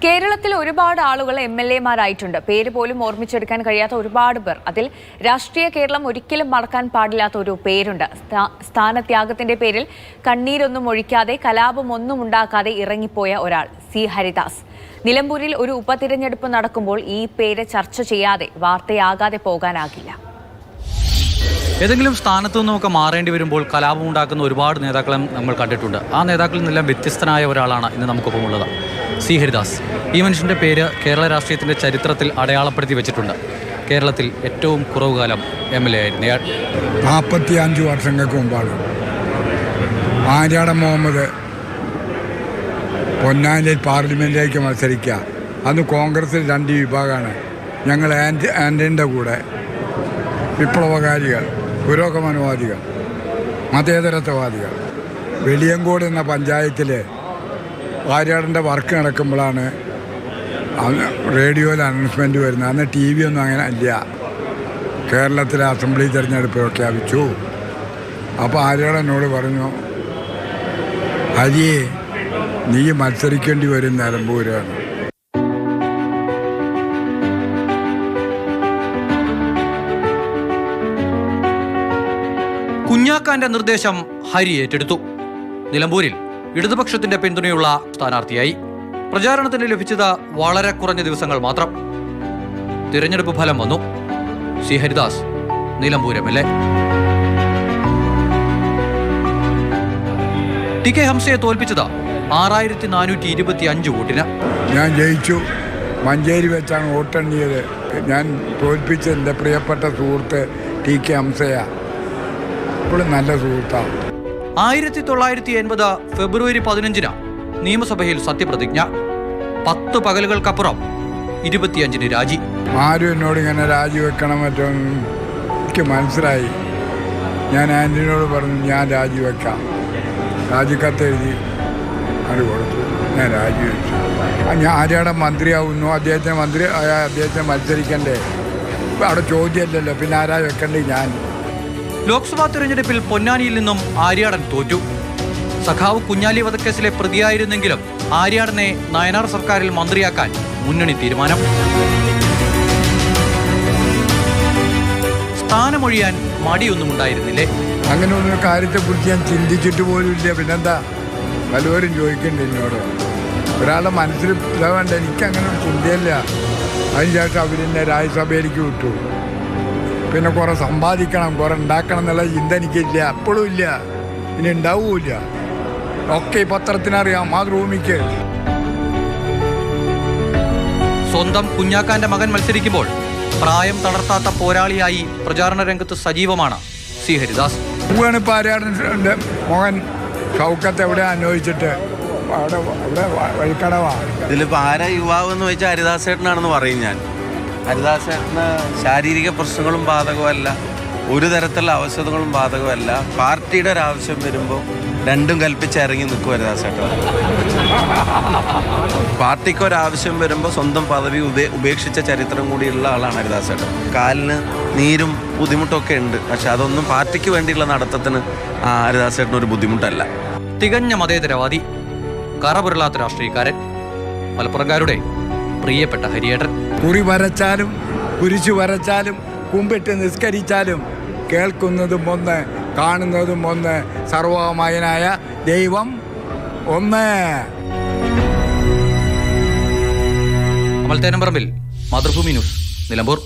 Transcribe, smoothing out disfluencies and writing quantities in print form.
കേരളത്തിൽ ഒരുപാട് ആളുകൾ എംഎൽഎമാരായിട്ടുണ്ട്. പേര് പോലും ഓർമ്മിച്ചെടുക്കാൻ കഴിയാത്ത ഒരുപാട് പേർ. അതിൽ രാഷ്ട്രീയ കേരളം ഒരിക്കലും മറക്കാൻ പാടില്ലാത്ത ഒരു പേരുണ്ട്. സ്ഥാനത്യാഗത്തിന്റെ പേരിൽ കണ്ണീരൊന്നും ഒഴിക്കാതെ കലാപമൊന്നും ഉണ്ടാക്കാതെ ഇറങ്ങിപ്പോയ ഒരാൾ, സി ഹരിദാസ്. നിലമ്പൂരിൽ ഒരു ഉപതിരഞ്ഞെടുപ്പ് നടക്കുമ്പോൾ ഈ പേര് ചർച്ച ചെയ്യാതെ വാർത്തയാകാതെ പോകാനാകില്ല. ഏതെങ്കിലും സ്ഥാനത്തു നിന്നൊക്കെ മാറേണ്ടി വരുമ്പോൾ കലാപം ഉണ്ടാക്കുന്ന ഒരുപാട് നേതാക്കളെ നമ്മൾ കണ്ടിട്ടുണ്ട്. ആ നേതാക്കളിൽ നിന്നെല്ലാം വ്യത്യസ്തനായ ഒരാളാണ് ഇന്ന് നമുക്കൊപ്പമുള്ളത്, സി ഹരിദാസ്. ഈ മനുഷ്യൻ്റെ പേര് കേരള രാഷ്ട്രീയത്തിൻ്റെ ചരിത്രത്തിൽ അടയാളപ്പെടുത്തി വെച്ചിട്ടുണ്ട്. കേരളത്തിൽ ഏറ്റവും കുറവ് കാലം MLA ആയിരുന്നു അയാൾ. 45 വർഷങ്ങൾക്ക് മുമ്പാണ് ആര്യാടൻ മുഹമ്മദ് പൊന്നാനിയിൽ പാർലമെൻറ്റിലേക്ക് മത്സരിക്കുക. അന്ന് കോൺഗ്രസിൽ 2 വിഭാഗമാണ്. ഞങ്ങൾ ആൻ്റണിൻ്റെ കൂടെ വിപ്ലവകാരികൾ, പുരോഗമനവാദികൾ, മതേതരത്വവാദികൾ. വെളിയങ്കോട് എന്ന പഞ്ചായത്തിൽ ആര്യാടൻ്റെ വർക്ക് നടക്കുമ്പോഴാണ് റേഡിയോയിൽ അനൗൺസ്മെൻറ്റ് വരുന്നത്. അന്ന് TV ഒന്നും അങ്ങനെ ഇല്ല. കേരളത്തിലെ അസംബ്ലി തിരഞ്ഞെടുപ്പ് പ്രഖ്യാപിച്ചു. അപ്പോൾ ആര്യാടനോട് പറഞ്ഞു, ഹരിയെ നീ മത്സരിക്കേണ്ടി വരും നിലമ്പൂരാണ്. കുഞ്ഞാക്കാന്റെ നിർദ്ദേശം ഹരി ഏറ്റെടുത്തു. നിലമ്പൂരിൽ ഇടതുപക്ഷത്തിന്റെ പിന്തുണയുള്ള സ്ഥാനാർത്ഥിയായി. പ്രചാരണത്തിന് ലഭിച്ചത് വളരെ കുറഞ്ഞ ദിവസങ്ങൾ മാത്രം. തിരഞ്ഞെടുപ്പ് ഫലം വന്നു. C Haridas Nilambur MLA. TK ഹംസയെ തോൽപ്പിച്ചത് 6425 വോട്ടിന്. ഞാൻ ജയിച്ചു. മഞ്ചേരി വെച്ചാണ് വോട്ടെണ്ണിയത്. ഞാൻ തോൽപ്പിച്ച എൻ്റെ പ്രിയപ്പെട്ട സുഹൃത്ത് TK ഹംസയാണ്. ഇപ്പോഴും നല്ല സുഹൃത്താണ്. 1980 ഫെബ്രുവരി 15 നിയമസഭയിൽ സത്യപ്രതിജ്ഞ. 10 പകലുകൾക്കപ്പുറം 25 രാജി. ആരും എന്നോട് ഇങ്ങനെ രാജിവെക്കണം മറ്റോ എനിക്ക് മനസ്സിലായി. ഞാൻ ആൻ്റണിയോട് പറഞ്ഞു, ഞാൻ രാജിവെക്കാം. രാജിക്കത്ത് എഴുതി അത് കൊടുത്തു. ഞാൻ രാജിവെച്ചു. ഞാൻ ആര്യാടൻ മന്ത്രിയാവുന്നു. അദ്ദേഹത്തിന് മത്സരിക്കണ്ടേ? അവിടെ ചോദ്യമല്ലല്ലോ, പിന്നെ ആരാ വെക്കണ്ടേ? ഞാൻ ലോക്സഭാ തെരഞ്ഞെടുപ്പിൽ പൊന്നാനിയിൽ നിന്നും ആര്യാടൻ തോറ്റു. സഖാവ് കുഞ്ഞാലി വധക്കേസിലെ പ്രതിയായിരുന്നെങ്കിലും ആര്യാടനെ നയനാർ സർക്കാരിൽ മന്ത്രിയാക്കാൻ മുന്നണി തീരുമാനം. സ്ഥാനമൊഴിയാൻ മടിയൊന്നും ഉണ്ടായിരുന്നില്ലേ? അങ്ങനെ ഒന്നും കാര്യത്തെക്കുറിച്ച് ഞാൻ ചിന്തിച്ചിട്ട് പോലും ഇല്ല. പിന്നെന്താ, പലവരും ചോദിക്കണ്ട എന്നോട്. ഒരാളുടെ മനസ്സിൽ ഇതാവേണ്ട. എനിക്കങ്ങനെ ഒരു ചിന്തയല്ല. അതിനുശേഷം അവരെന്നെ രാജ്യസഭയിലേക്ക് വിട്ടു. പിന്നെ കുറേ സമ്പാദിക്കണം, കുറേ ഉണ്ടാക്കണം എന്നുള്ള ചിന്ത എനിക്കില്ല, എപ്പോഴും ഇല്ല, ഇനി ഉണ്ടാവുമില്ല. ഒക്കെ ഈ പത്രത്തിനറിയാം, മാതൃഭൂമിക്ക്. സ്വന്തം കുഞ്ഞാക്കാന്റെ മകൻ മത്സരിക്കുമ്പോൾ പ്രായം തളർത്താത്ത പോരാളിയായി പ്രചാരണ രംഗത്ത് സജീവമാണ് സി ഹരിദാസ്. ഇപ്പോൾ ആര്യാടൻ്റെ മകൻ ഷൗക്കത്ത് എവിടെ അന്വേഷിച്ചിട്ട് അവിടെ വഴിക്കടവാ. ഇതിലിപ്പോൾ ആരാ യുവാവ് എന്ന് ചോദിച്ചാൽ ഹരിദാസേട്ടനാണെന്ന് പറയും ഞാൻ. ഹരിദാസേട്ടന് ശാരീരിക പ്രശ്നങ്ങളും ബാധകമല്ല, ഒരു തരത്തിലുള്ള അവശതകളും ബാധകമല്ല. പാർട്ടിയുടെ ഒരാവശ്യം വരുമ്പോൾ രണ്ടും കൽപ്പിച്ചിറങ്ങി നിൽക്കും ഹരിദാസേട്ടൻ. പാർട്ടിക്കൊരാവശ്യം വരുമ്പോൾ സ്വന്തം പദവി ഉപേക്ഷിച്ച ചരിത്രം കൂടിയുള്ള ആളാണ് ഹരിദാസേട്ടൻ. കാലിന് നീരും ബുദ്ധിമുട്ടൊക്കെ ഉണ്ട്, പക്ഷെ അതൊന്നും പാർട്ടിക്ക് വേണ്ടിയുള്ള നടത്തത്തിന് ഹരിദാസേട്ടനൊരു ബുദ്ധിമുട്ടല്ല. തികഞ്ഞ മതേതരവാദി, കറപുരളാത്ത രാഷ്ട്രീയക്കാരൻ, മലപ്പുറക്കാരുടെ പ്രിയപ്പെട്ട ഹരിയേട്ടൻ. കുറി വരച്ചാലും കുരിശു വരച്ചാലും കുമ്പിട്ട് നിസ്കരിച്ചാലും കേൾക്കുന്നതും ഒന്ന്, കാണുന്നതും ഒന്ന്, സർവമയനായ ദൈവം ഒന്ന്. അമൽ തേനമ്പറമ്പിൽ, മാതൃഭൂമി ന്യൂസ്, നിലമ്പൂർ.